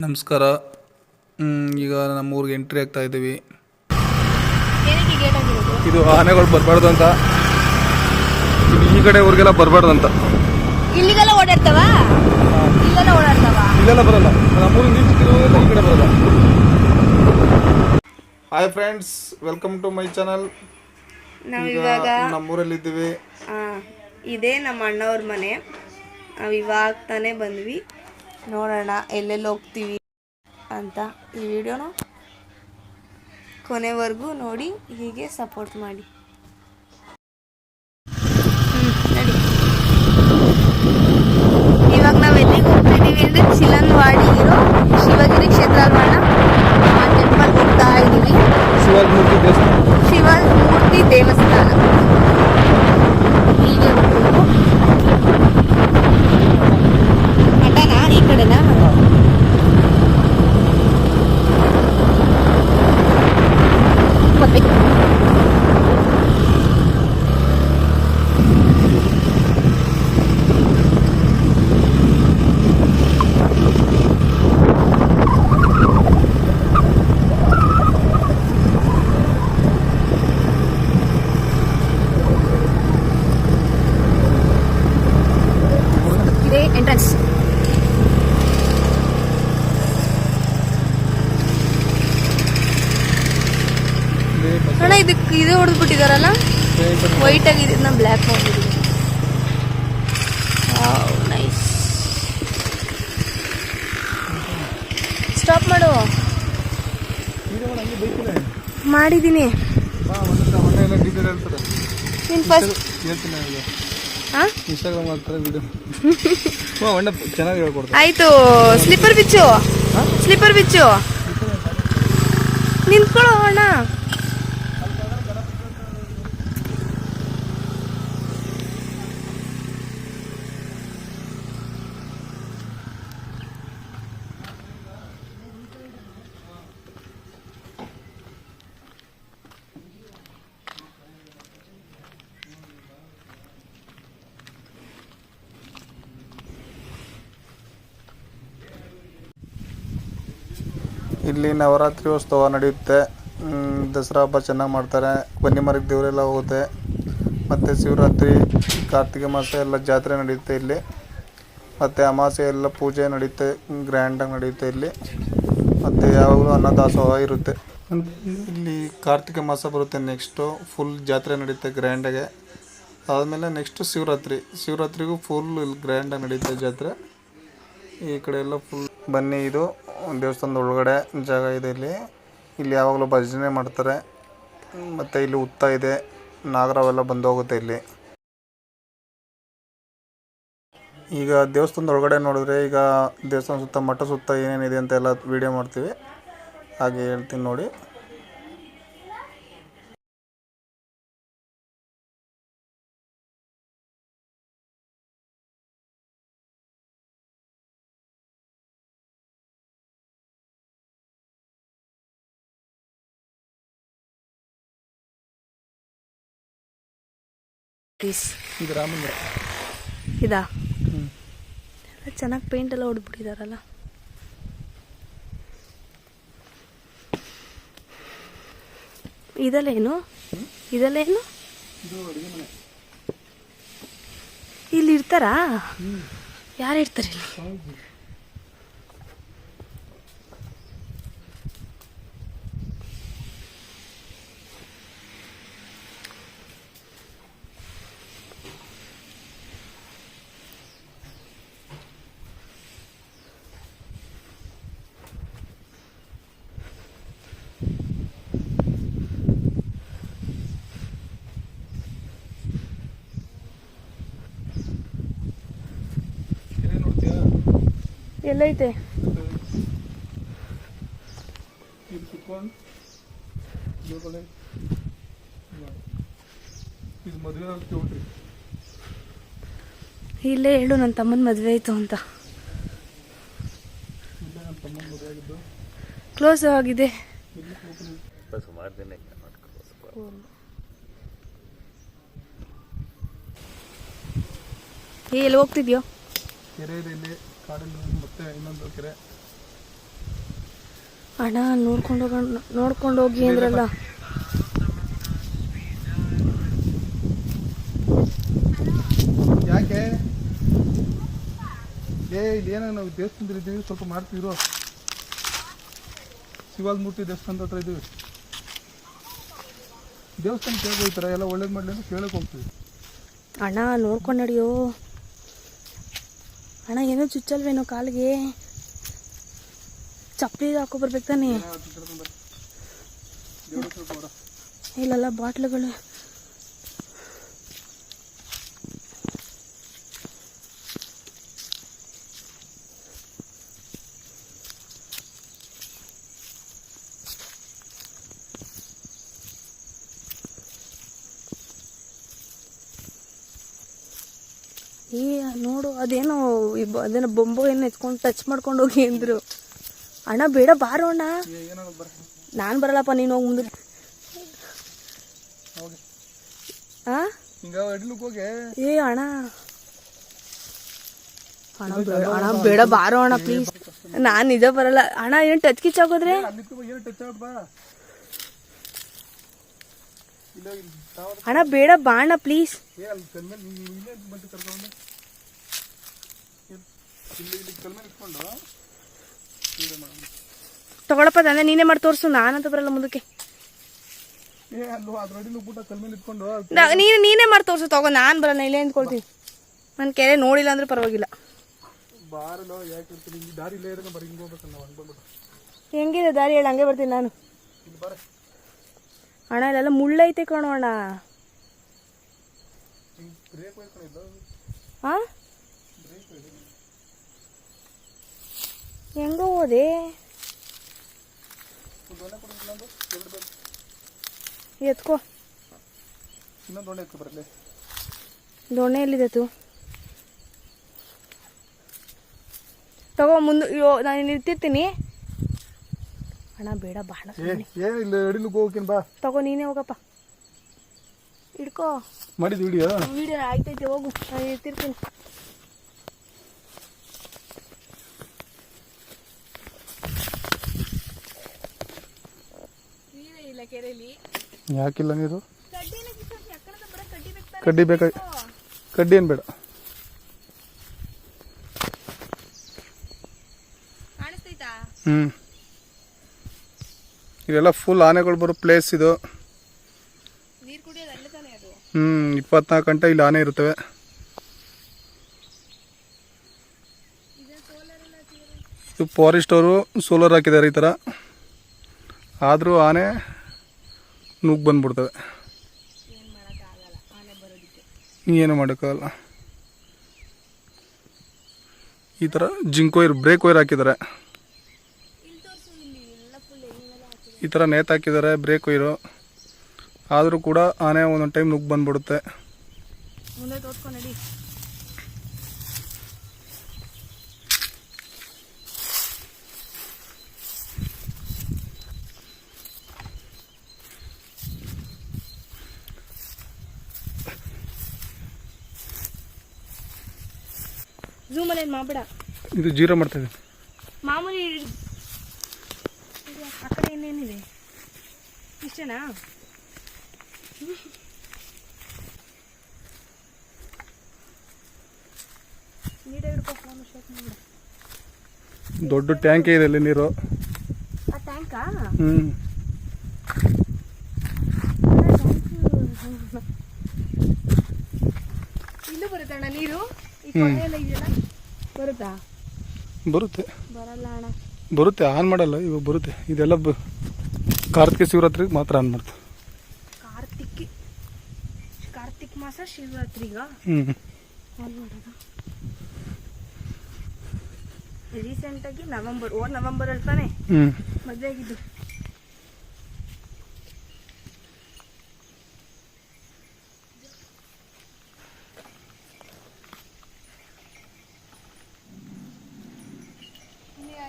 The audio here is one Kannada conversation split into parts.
ನಮಸ್ಕಾರ. ಈಗ ನಮ್ಮೂರಿಗೆ ಎಂಟ್ರಿ ಆಗ್ತಾ ಇದ್ದೀವಿ. ಇದು ಆನೆಗಳು ಬರಬಾರ್ದು ಅಂತ, ಈ ಕಡೆ ಊರಿಗೆಲ್ಲ ಬರಬಾರ್ದು ಅಂತ. ಇಲ್ಲಿಗೆಲ್ಲ ಓಡಾಡ್ತಾವ, ಇಲ್ಲೆಲ್ಲ ಬರಲ್ಲ. ನಮ್ಮೂರಿಂದ ಈ ಕಡೆ ಬರಲ್ಲ. Hi friends, welcome to my channel. ನಾವಿವಾಗ ನಮ್ಮೂರಲ್ಲಿದ್ದೀವಿ. ಇದೇ ನಮ್ಮ ಅಣ್ಣವ್ರ ಮನೆ. ನಾವು ಇವಾಗ ತಾನೇ ಬಂದ್ವಿ. ನೋಡೋಣ ಎಲ್ಲೆಲ್ಲಿ ಹೋಗ್ತೀವಿ ಅಂತ. ಈ ವಿಡಿಯೋನ ಕೊನೆವರೆಗೂ ನೋಡಿ, ಹೀಗೆ ಸಪೋರ್ಟ್ ಮಾಡಿ. ನಡಿ. ಇವಾಗ ನಾವು ಎಲ್ಲಿಗೆ ಹೋಗ್ತಿದ್ದೀವಿ ಅಂದರೆ ಚಿಲನ್ವಾಡಿ ಇರೋ ಶಿವಗಿರಿ ಕ್ಷೇತ್ರಾಲ್ವಾಣ ಟೆಂಪಲ್ ಹೋಗ್ತಾ ಇದ್ದೀವಿ. ಶಿವಮೂರ್ತಿ ದೇವಸ್ಥಾನ. ಹೀಗೆ ಹೋಗ್ಬೇಕು. ಮಠನಾ ಈ ಕಡೆನಾ? ಇದೇ ಎಂಟ್ರೆನ್ಸ್. ಅಣ್ಣ ಇದಕ್ಕೆ ಇದೇ ಹೊಡೆದ್ಬಿಟ್ಟಿದಾರಲ್ಲ, ವೈಟ್ ಆಗಿದೆ, ಇದನ್ನ ಬ್ಲ್ಯಾಕ್ ಮಾಡಿದ್ದೀವಿ. ನೈಸ್. ಸ್ಟಾಪ್ ಮಾಡು. ಮಾಡಿದ್ದೀನಿ. ನೀನು ಫಸ್ಟ್ ಆಯ್ತು. ಸ್ಲಿಪ್ಪರ್ ಬಿಚ್ಚು, ಸ್ಲಿಪ್ಪರ್ ಬಿಚ್ಚು. ನಿಂತ್ಕೊಳ್ಳೋ ಅಣ್ಣ. ಇಲ್ಲಿ ನವರಾತ್ರಿ ಉತ್ಸವ ನಡೆಯುತ್ತೆ. ದಸರಾ ಹಬ್ಬ ಚೆನ್ನಾಗಿ ಮಾಡ್ತಾರೆ. ಬನ್ನಿಮರಕ್ಕೆ ದೇವರೆಲ್ಲ ಹೋಗುತ್ತೆ. ಮತ್ತು ಶಿವರಾತ್ರಿ, ಕಾರ್ತಿಕ ಮಾಸ ಎಲ್ಲ ಜಾತ್ರೆ ನಡೆಯುತ್ತೆ ಇಲ್ಲಿ. ಮತ್ತು ಅಮಾವಾಸ್ಯೆ ಎಲ್ಲ ಪೂಜೆ ನಡೆಯುತ್ತೆ, ಗ್ರ್ಯಾಂಡಾಗಿ ನಡೆಯುತ್ತೆ ಇಲ್ಲಿ. ಮತ್ತು ಯಾವಾಗಲೂ ಅನ್ನದಾಸೋಹ ಇರುತ್ತೆ. ಇಲ್ಲಿ ಕಾರ್ತಿಕ ಮಾಸ ಬರುತ್ತೆ, ನೆಕ್ಸ್ಟು ಫುಲ್ ಜಾತ್ರೆ ನಡೆಯುತ್ತೆ ಗ್ರ್ಯಾಂಡಾಗೆ. ಆದಮೇಲೆ ನೆಕ್ಸ್ಟು ಶಿವರಾತ್ರಿಗೂ ಫುಲ್ ಇಲ್ಲಿ ಗ್ರ್ಯಾಂಡಾಗಿ ನಡೆಯುತ್ತೆ ಜಾತ್ರೆ. ಈ ಕಡೆ ಎಲ್ಲ ಫುಲ್ ಬನ್ನಿ. ಇದು ದೇವಸ್ಥಾನದ ಒಳಗಡೆ ಜಾಗ ಇದೆ. ಇಲ್ಲಿ ಯಾವಾಗಲೂ ಭಜನೆ ಮಾಡ್ತಾರೆ. ಮತ್ತು ಇಲ್ಲಿ ಹುತ್ತ ಇದೆ, ನಾಗರವೆಲ್ಲ ಬಂದು ಹೋಗುತ್ತೆ ಇಲ್ಲಿ. ಈಗ ದೇವಸ್ಥಾನದ ಒಳಗಡೆ ನೋಡಿದ್ರೆ, ಈಗ ದೇವಸ್ಥಾನ ಸುತ್ತ, ಮಠ ಸುತ್ತ ಏನೇನಿದೆ ಅಂತ ಎಲ್ಲ ವೀಡಿಯೋ ಮಾಡ್ತೀವಿ, ಹಾಗೆ ಹೇಳ್ತೀನಿ ನೋಡಿ. ಇದು ರಾಮ ಮಂದಿರ. ಇದಾ? ಚೆನ್ನಾಗಿ ಪೇಂಟ್ ಎಲ್ಲ ಹೊಡೆದ್ಬಿಟ್ಟಿದಾರಲ್ಲ. ಇದಲ್ಲೇನು? ಇಲ್ಲಿ ಇರ್ತಾರಾ? ಯಾರು ಇರ್ತಾರೆ ಇಲ್ಲಿ? ಎಲ್ಲೈತೆ? ಇಲ್ಲೇ ಹೇಳು, ನನ್ನ ತಮ್ಮನ ಮದುವೆ ಆಯಿತು ಅಂತ. ಕ್ಲೋಸ್ ಆಗಿದೆ. ಎಲ್ಲಿ ಹೋಗ್ತಿದ್ಯೋ? ಕೆರೆ ಇದೆ ಇಲ್ಲಿ, ಕಾಡಲ್ಲಿ ಮತ್ತೆ ಇನ್ನೊಂದು ಕೆರೆ. ಅಣ್ಣ ನೋಡ್ಕೊಂಡು ಹೋಗಿ ಅಂದ್ರಲ್ಲ. ಯಾಕೆ ಇಲ್ಲಿ ಏನೋ ನಾವು ದೇವಸ್ಥಾನದಲ್ಲಿ ಇದ್ದೀವಿ, ಸ್ವಲ್ಪ ಮಾಡ್ತಿರೋ ಶಿವಾದ ಮೂರ್ತಿ ದೇವಸ್ಥಾನದ ಹತ್ರ ಇದ್ದೀವಿ. ದೇವಸ್ಥಾನಕ್ಕೆ ಹೇಗೆ ಹೋಗ್ತಾರೆ, ಎಲ್ಲ ಒಳ್ಳೇದು ಮಾಡಲಿ ಅಂತ ಕೇಳಕ್ಕೆ ಹೋಗ್ತೀವಿ. ಅಣ್ಣ ನೋಡ್ಕೊಂಡು ನಡಿಯೋ ಅಣ್ಣ. ಏನೋ ಚುಚ್ಚಲ್ವೇನೋ ಕಾಲಿಗೆ, ಚಪ್ಪಲಿ ಹಾಕೊಬರ್ಬೇಕು ತಾನೆ. ಇಲ್ಲೆಲ್ಲ ಬಾಟ್ಲುಗಳು. ಏ ನೋಡು, ಅದೇನೋ ಬೊಂಬು ಏನು ಎತ್ಕೊಂಡು ಟಚ್ ಮಾಡ್ಕೊಂಡು ಹೋಗಿ ಅಂದ್ರು. ಅಣ್ಣ ಬೇಡ ಬಾರೋ ಅಣ್ಣ. ನಾನು ಬರಲ್ಲಪ್ಪ, ನೀನು ಹೋಗಿ ಮುಂದೆ. ಏ ಅಣ್ಣ ಅಣ್ಣ ಬೇಡ ಬಾರೋ ಅಣ್ಣ ಪ್ಲೀಸ್. ನಾನು ನಿಜ ಬರಲ್ಲ ಅಣ್ಣ. ಏನು ಟಚ್ ಕಿಚ್ ಆಗೋದ್ರೆ ಅಣ್ಣ ಬೇಡ ಬಾ ಅಣ್ಣ ಪ್ಲೀಸ್. ತಗೊಳಪ್ಪ ತಂದೆ, ನೀನೇ ಮಾಡಿ ತೋರಿಸು. ನಾನಂತ ಬರಲ್ಲ ಮುಂದಕ್ಕೆ. ನೀನೇ ಮಾಡಿ ತೋರಿಸು. ತಗೋ, ನಾನು ಬರಲ್ಲ, ಇಲ್ಲೇ ನಿಂತ್ಕೊಳ್ತೀನಿ. ನನ್ನ ಕೆರೆ ನೋಡಿಲ್ಲ ಅಂದ್ರೆ ಪರವಾಗಿಲ್ಲ. ಹೆಂಗಿದೆ ದಾರಿ ಹೇಳಿ, ಹಂಗೆ ಬರ್ತೀನಿ ನಾನು. ಅಣ್ಣ ಇಲ್ಲೆಲ್ಲ ಮುಳ್ಳೈತೆ ಕಣೋ ಅಣ್ಣ. ಹಾ ಹೆಂಗೋ ಹೋದೆ? ಎತ್ಕೋ. ದೊಣ್ಣೆ ಎಲ್ಲಿದೆ? ತಗೋ ಮುಂದೆ. ನಾನು ನಿಂತಿರ್ತೀನಿ ಅಣ್ಣ. ಬೇಡ ಬಾಣ. ತಗೋ, ನೀನೇ ಹೋಗಪ್ಪ. ಹಿಡ್ಕೋ. ಮಾಡಿದ್ ವಿಡಿಯೋ ಆಯ್ತೈತೆ, ಹೋಗು. ನಾನು ಇರ್ತಿರ್ತೀನಿ. ಇಲ್ಲ ಕೆರೆಯಲ್ಲಿ ಯಾಕಿಲ್ಲ ನೀರು? ಕಡ್ಡಿ ಬೇಕಾ? ಕಡ್ಡಿ ಏನು ಬೇಡ. ಇದೆಲ್ಲ ಫುಲ್ ಆನೆಗಳು ಬರೋ ಪ್ಲೇಸ್ ಇದು. 24 ಗಂಟೆ ಇಲ್ಲಿ ಆನೆ ಇರ್ತವೆ. ಇದು ಫಾರೆಸ್ಟ್ ಅವರು ಸೋಲಾರ್ ಹಾಕಿದ್ದಾರೆ ಈ ಥರ. ಆದರೂ ಆನೆ ನುಗ್ಗಿ ಬಂದ್ಬಿಡ್ತವೆ. ಏನು ಮಾಡೋಕ್ಕಾಗಲ್ಲ. ಈ ಥರ ಜಿಂಕ್ ವೈರ್, ಬ್ರೇಕ್ ವೈರ್ ಹಾಕಿದ್ದಾರೆ. ಈ ಥರ ನೇತು ಹಾಕಿದ್ದಾರೆ, ಬ್ರೇಕ್ ವೈರು. ಆದರೂ ಕೂಡ ಆನೆ ಒಂದೊಂದು ಟೈಮ್ ನುಗ್ಗಿ ಬಂದ್ಬಿಡುತ್ತೆ. ಝೂಮಲ್ಲಿ ಏನು ಮಾಡಬೇಡ. ಇದು ಜೀರೋ ಮಾಡ್ತಾ ಇದ್ದೀನಿ ಮಾಮೂಲಿ. ಆ ಕಡೆ ಇನ್ನೇನಿದೆ? ಇಷ್ಟೇನಾ? ದೊಡ್ಡ ಟ್ಯಾಂಕ್ ಇದೆ ಇಲ್ಲಿ ನೀರು. ಆ ಟ್ಯಾಂಕಾ? ಇಲ್ಲೂ ಬರುತ್ತೆ ಅಣ್ಣ ನೀರು. ಈ ಕೊನೆಯೆಲ್ಲ ಇದೆಯಲ್ಲ, ಬರುತ್ತಾ? ಬರುತ್ತೆ. ಬರಲ್ಲ ಅಣ್ಣ. ಬರುತ್ತೆ, ಆನ್ ಮಾಡಲ್ಲ ಇವಾಗ. ಬರುತ್ತೆ. ಇದೆಲ್ಲ ಕಾರ್ತಿಕ ಶಿವರಾತ್ರಿಗೆ ಮಾತ್ರ ಆನ್ ಮಾಡ್ತಾರೆ. ಕಾರ್ತಿಕ್ ಮಾಸ ಶಿವರಾತ್ರಿಗ ಆನ್ ಮಾಡೋದು. ರೀಸೆಂಟಾಗಿ ನವೆಂಬರ್ ಅಲ್ಲಿ ತಾನೆ ಮದುವೆ ಆಗಿದ್ದು.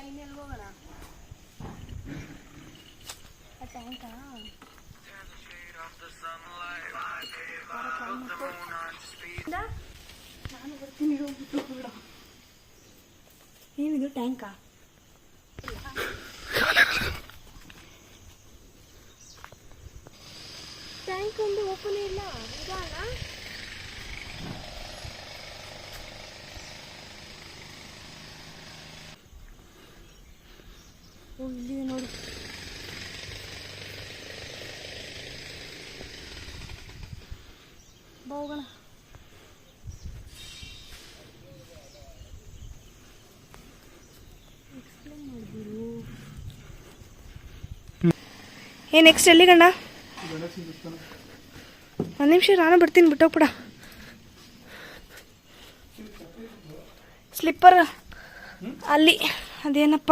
ಇನ್ನೆಲ್ಲಿ ಹೋಗೋಣ? ಆ ಟ್ಯಾಂಕಾ? ನಾನು ಬರ್ತೀನಿ. ಏನಿದು ಟ್ಯಾಂಕಾ? ಓ ಇಲ್ಲಿದೆ ನೋಡಿ. ಬಾ ಹೋಗೋಣ. ನೆಕ್ಸ್ಟ್ ಎಲ್ಲಿ ಗಂಡ? ಒಂದು ನಿಮಿಷ ನಾನು ಬರ್ತೀನಿ, ಬಿಟ್ಟೋಗ್ಬಿಡ. ಸ್ಲಿಪ್ಪರ್ ಅಲ್ಲಿ ಅದೇನಪ್ಪ,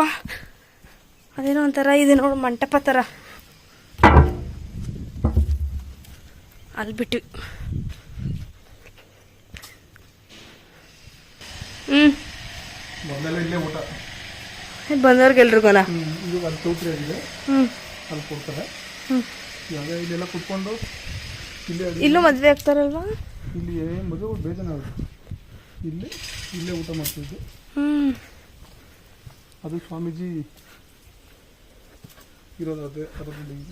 ಅದೇನೋ ಒಂಥರ ಇದೆ ನೋಡು, ಮಂಟಪ ಥರ, ಅಲ್ಲಿ ಬಿಟ್ವಿ. ಬಂದವ್ರಿಗೆಲ್ರಿಗೋನಾ? ಇಲ್ಲೆಲ್ಲ ಕುತ್ಕೊಂಡು ಇಲ್ಲೂ ಮದುವೆ ಆಗ್ತಾರಲ್ವಾ? ಇಲ್ಲಿ ಮದುವೆ ಬೇಜಾನಾಗುತ್ತೆ. ಇಲ್ಲೇ ಊಟ ಮಾಡ್ತಿದ್ದು. ಅದು ಸ್ವಾಮೀಜಿ ಇರೋದು ಅದೇ ಬಿಲ್ಡಿಂಗ್.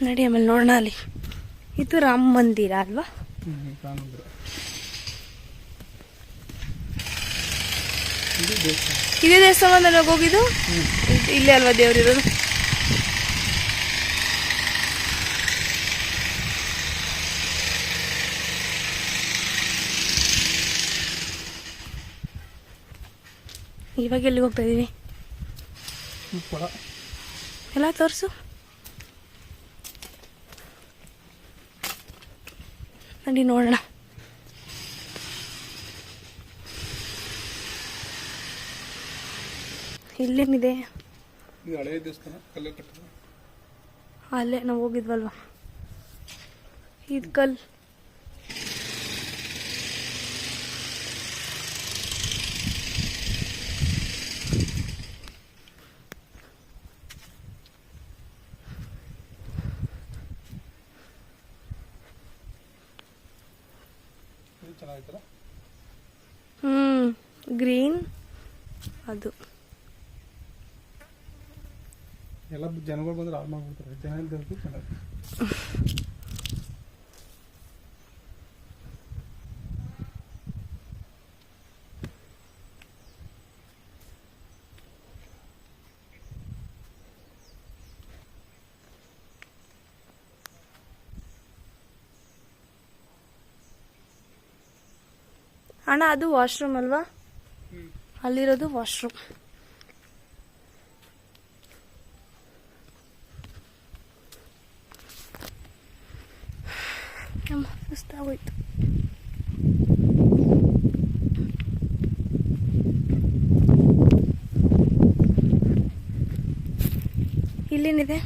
ನಡಿ ಆಮೇಲೆ ನೋಡೋಣ. ಅಲ್ಲಿ ಇದು ರಾಮ ಮಂದಿರ ಅಲ್ವಾ? ರಾಮ ಮಂದಿರ. ಇದೇ ದೇವಸ್ಥಾನದಲ್ಲಿ ಹೋಗಿದ್ದು. ಇಲ್ಲೇ ಅಲ್ವಾ ದೇವ್ರಿರೋದು? ಇವಾಗ ಎಲ್ಲಿಗೆ ಹೋಗ್ತಾ ಇದೀವಿ? ಎಲ್ಲ ತೋರಿಸು. ನಡಿ ನೋಡೋಣ. ಇಲ್ಲೇನಿದೆ? ಹಳೆ ದೇವಸ್ಥಾನ, ಕಲ್ಲು ಕಟ್ಟಡ. ಅಲ್ಲೇ ನಾವು ಹೋಗಿದ್ವಲ್ವಾ, ಇದು ಕಲ್ಲು. ಚೆನ್ನಾಗಿತ್ತಲ್ಲ? ಗ್ರೀನ್ ಅದು. ಎಲ್ಲ ಜನಗಳು ಬಂದ್ರೆ ಹಾಳು ಮಾಡ್ಬಿಡ್ತಾರೆ. ಜನ ಇಲ್ದವ್ರಿಗೆ ಚೆನ್ನಾಗಿ. ಅಣ್ಣ ಅದು ವಾಶ್ರೂಮ್ ಅಲ್ವಾ? ಅಲ್ಲಿರೋದು ವಾಶ್ರೂಮ್. ಸುಸ್ತಾಗೋಯ್ತು. ಇಲ್ಲೇನಿದೆ?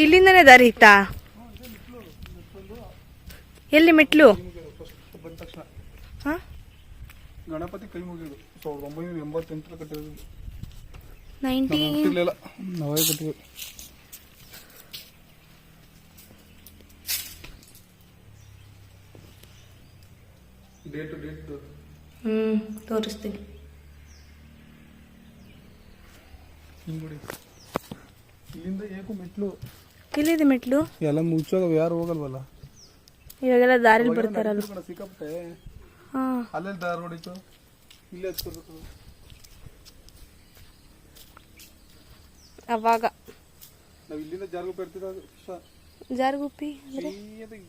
ಇಲ್ಲಿಂದನೇ ದಾರಿ ಇತ್ತಾ? ಎಲ್ಲಿ ಮೆಟ್ಲು? ಬಂದ ತಕ್ಷಣ ಹಾಂ, ಗಣಪತಿ ಕೈ ಮುಗಿಯೋದು 1988 ಕಟ್ಟಿರೋದು. 19 ನಾವೇ ಕಟ್ಟಿದ್ವಿ. ಡೇಟ್ ತೋರಿಸ್ತೀನಿ. ಇಲ್ಲಿಂದ ಏಕು ಮೆಟ್ಲು. ಇಲ್ಲಿದೆ ಮೆಟ್ಲು. ಎಲ್ಲ ಮುಚ್ಚೋಗ ಯಾರು ಹೋಗಲ್ವಲ್ಲ. ಇವಾಗೆಲ್ಲ ದಾರಿಲಿ ಬರ್ತಾರಲ್ಲ. ಸಿಕ್ಕಾಪಟ್ಟೆ. ಹಾಂ, ಅಲ್ಲೆಲ್ಲಿ ದಾರಿ ಹೊಡಿತು, ಇಲ್ಲೇ ಹಚ್ಕೋಬೇಕು. ಅವಾಗ ನಾವು ಇಲ್ಲಿಂದ ಜಾರ್ಗುಪ್ಪಿ ಇರ್ತಿದ್ದ. ಜಾರಗುಪ್ಪಿ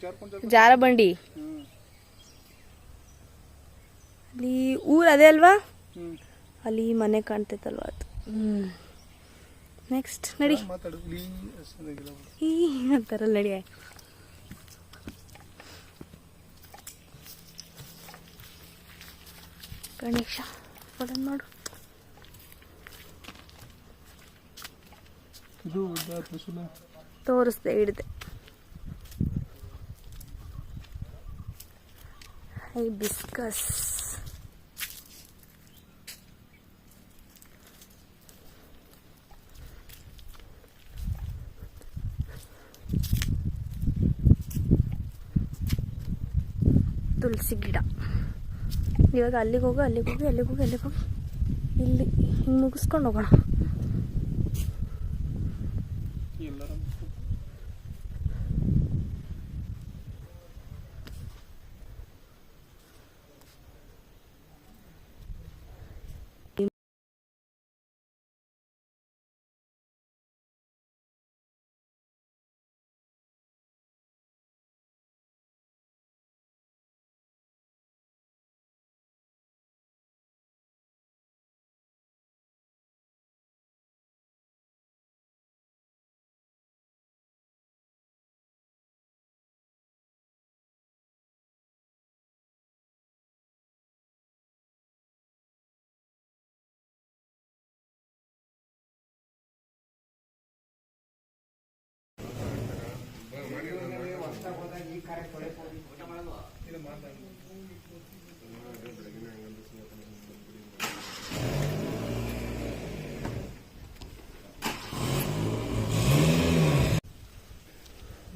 ಜಾರ್ಕೊಂಡು ಜಾರ ಬಂಡಿ. ಅಲ್ಲಿ ಊರು ಅದೇ ಅಲ್ವಾ? ಅಲ್ಲಿ ಮನೆ ಕಾಣ್ತೈತಲ್ವ ಅದು. ನೆಕ್ಸ್ಟ್ ನಡಿ. ಈ ಅಂತಾರಲ್ಲ, ನಡಿ. ಗಣೇಶ ಫೋಟೋ ನೋಡು. ತೋರಿಸ್ದೆ, ಹಿಡ್ದೆ. ಹೈಬಿಸ್ಕಸ್. ತುಳಸಿ ಗಿಡ. ಇವಾಗ ಅಲ್ಲಿಗೆ ಹೋಗಿ ಇಲ್ಲಿ ಹಿಂಗೆ ಮುಗಿಸ್ಕೊಂಡು ಹೋಗೋಣ.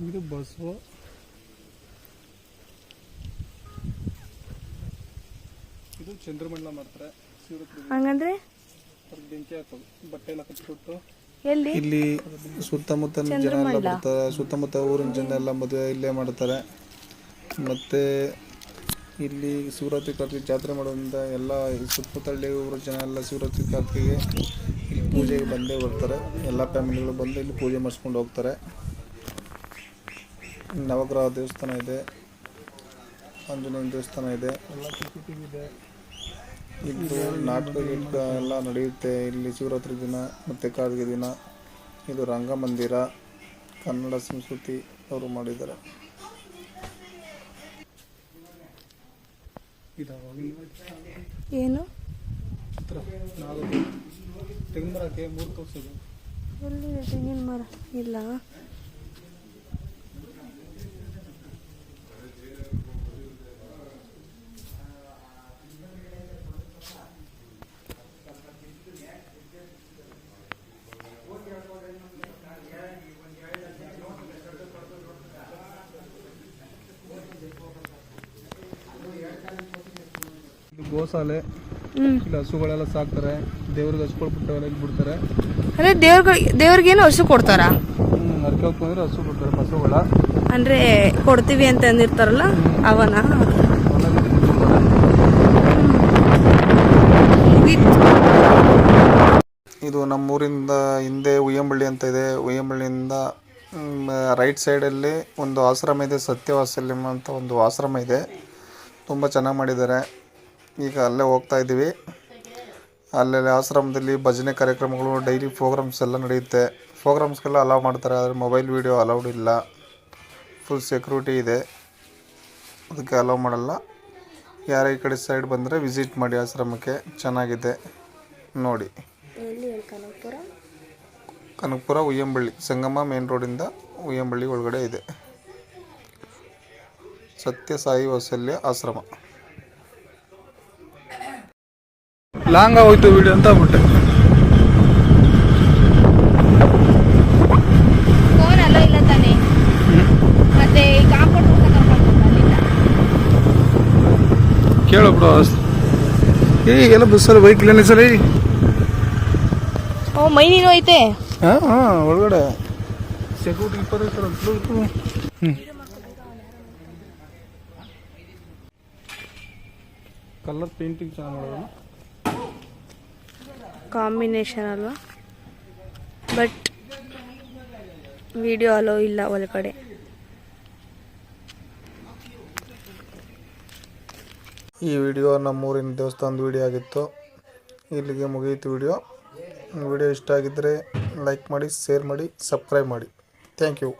ಇದು ಬಸವ, ಇದು ಚಂದ್ರಮಂಡಲ ಮಾಡ್ತಾರೆ. ಹಂಗಂದ್ರೆ ಬೆಂಕಿ ಹಾಕೋದು, ಬಟ್ಟೆ ಎಲ್ಲ ಕಟ್ಟಿಬಿಟ್ಟು ಎಲ್ಲಿ ಇಲ್ಲಿ ಸುತ್ತಮುತ್ತ ಜನ ಎಲ್ಲ ಬರ್ತಾರೆ. ಸುತ್ತಮುತ್ತ ಊರಿನ ಜನ ಎಲ್ಲ ಮದುವೆ ಇಲ್ಲೇ ಮಾಡ್ತಾರೆ. ಮತ್ತು ಇಲ್ಲಿ ಶಿವರಾತ್ರಿ ಕಾರ್ತಿಗೆ ಜಾತ್ರೆ ಮಾಡೋದ್ರಿಂದ ಎಲ್ಲ ಸುತ್ತಮುತ್ತ ಹಳ್ಳಿ ಊರ ಜನ ಎಲ್ಲ ಶಿವರಾತ್ರಿ ಕಾರ್ತಿಗೆ ಇಲ್ಲಿ ಪೂಜೆಗೆ ಬಂದೇ ಬರ್ತಾರೆ. ಎಲ್ಲ ಫ್ಯಾಮಿಲಿಗಳು ಬಂದು ಇಲ್ಲಿ ಪೂಜೆ ಮಾಡಿಸ್ಕೊಂಡು ಹೋಗ್ತಾರೆ. ನವಗ್ರಹ ದೇವಸ್ಥಾನ ಇದೆ, ಆಂಜನೇಯನ ದೇವಸ್ಥಾನ ಇದೆ, ಎಲ್ಲ ಇದೆ. ಇದು ನಾಟಕ ಗೀಟಕ ಎಲ್ಲ ನಡೆಯುತ್ತೆ ಇಲ್ಲಿ ಶಿವರಾತ್ರಿ ದಿನ ಮತ್ತು ಕಾರ್ತಿಗೆ ದಿನ. ಇದು ರಂಗಮಂದಿರ, ಕನ್ನಡ ಸಂಸ್ಕೃತಿ ಅವರು ಮಾಡಿದ್ದಾರೆ. ಏನು ತೆಂಗಿನ ಮರಕ್ಕೆ 3 ತೋರಿಸೋದು. ಎಲ್ಲಿ ತೆಂಗಿನ ಮರ ಇಲ್ಲ. ಇದು ಗೋಶಾಲೆ. ಇಲ್ಲಿ ಹಸುಗಳೆಲ್ಲ ಸಾಕ್ತಾರೆ. ದೇವ್ರಿಗೆ ಹಚ್ಕೊಳ್ಬಿಟ್ಟು ಇಲ್ಲಿ ಬಿಡ್ತಾರೆ. ಅಂದ್ರೆ ದೇವ್ರಿಗೇನು ಹಸು ಕೊಡ್ತಾರಾ? ನರ್ಕೆ ಹೋಗ್ತಂದ್ರೆ ಹಸು ಬಿಡ್ತಾರೆ. ಹಸುಗಳ ಅಂದ್ರೆ ಕೊಡ್ತೀವಿ ಅಂತ ಅಂದಿರ್ತಾರಲ್ಲ ಅವನ. ಇದು ನಮ್ಮೂರಿಂದ ಹಿಂದೆ ಉಯ್ಯಂಬಳ್ಳಿ ಅಂತ ಇದೆ. ಉಯ್ಯಂಬಳ್ಳಿಯಿಂದ ರೈಟ್ ಸೈಡಲ್ಲಿ ಒಂದು ಆಶ್ರಮ ಇದೆ, ಸತ್ಯವಾತ್ಸಲ್ಯಂ ಅಂತ ಒಂದು ಆಶ್ರಮ ಇದೆ. ತುಂಬ ಚೆನ್ನಾಗಿ ಮಾಡಿದ್ದಾರೆ. ಈಗ ಅಲ್ಲೇ ಹೋಗ್ತಾ ಇದ್ದೀವಿ. ಅಲ್ಲೇ ಆಶ್ರಮದಲ್ಲಿ ಭಜನೆ ಕಾರ್ಯಕ್ರಮಗಳು, ಡೈಲಿ ಪ್ರೋಗ್ರಾಮ್ಸ್ ಎಲ್ಲ ನಡೆಯುತ್ತೆ. ಪ್ರೋಗ್ರಾಮ್ಸ್ಗೆಲ್ಲ ಅಲೌ ಮಾಡ್ತಾರೆ, ಆದರೆ ಮೊಬೈಲ್ ವೀಡಿಯೋ ಅಲೌಡ್ ಇಲ್ಲ. ಫುಲ್ ಸೆಕ್ಯೂರಿಟಿ ಇದೆ, ಅದಕ್ಕೆ ಅಲೌ ಮಾಡಲ್ಲ. ಯಾರೇ ಈ ಕಡೆ ಸೈಡ್ ಬಂದರೆ ವಿಸಿಟ್ ಮಾಡಿ ಆಶ್ರಮಕ್ಕೆ, ಚೆನ್ನಾಗಿದೆ ನೋಡಿ. ಕನಕಪುರ ಉಯ್ಯಂಬಳ್ಳಿ ಸಂಗಮ ಮೇನ್ ರೋಡಿಂದ ಉಯ್ಯಂಬಳ್ಳಿ ಒಳಗಡೆ ಇದೆ ಸತ್ಯ ಸಾಯಿ ವಾತ್ಸಲ್ಯ ಆಶ್ರಮ. ಲಾಂಗ್ ಆಗೋಯ್ತು ವಿಡಿಯೋ ಅಂತ ಆಗ್ಬಿಟ್ಟೆ. ಫೋನ್ ಅಲ್ಲ ಇಲ್ಲ ತಾನೆ, ಮತ್ತೆ ಕೇಳು ಬ್ರೋ. ಈಗೆಲ್ಲ ಬಸ್ಸಲ್ಲಿ ಬೈಕ್ ಇಲ್ಲ ಸರಿ. ಓ ಮೈ ನೀನು ಐತೆ. ಹಾಂ ಒಳಗಡೆ ಸೆಕ್ಯೂರಿಟಿ 25 ಕಲರ್ ಪೇಂಟಿಂಗ್ ಚೆನ್ನಾಗಿ ಮಾಡೋದು. ಕಾಂಬಿನೇಷನ್ ಅಲ್ವಾ, ಬಟ್ ವಿಡಿಯೋ ಅಲೋ ಇಲ್ಲ ಒಳಗಡೆ. ಈ ವಿಡಿಯೋ ನಮ್ಮೂರಿನ ದೇವಸ್ಥಾನದ ವಿಡಿಯೋ ಆಗಿತ್ತು. ಇಲ್ಲಿಗೆ ಮುಗಿಯಿತು ವಿಡಿಯೋ. ವಿಡಿಯೋ ಇಷ್ಟ ಆಗಿದ್ದರೆ ಲೈಕ್ ಮಾಡಿ, ಶೇರ್ ಮಾಡಿ, ಸಬ್ಸ್ಕ್ರೈಬ್ ಮಾಡಿ. Thank you.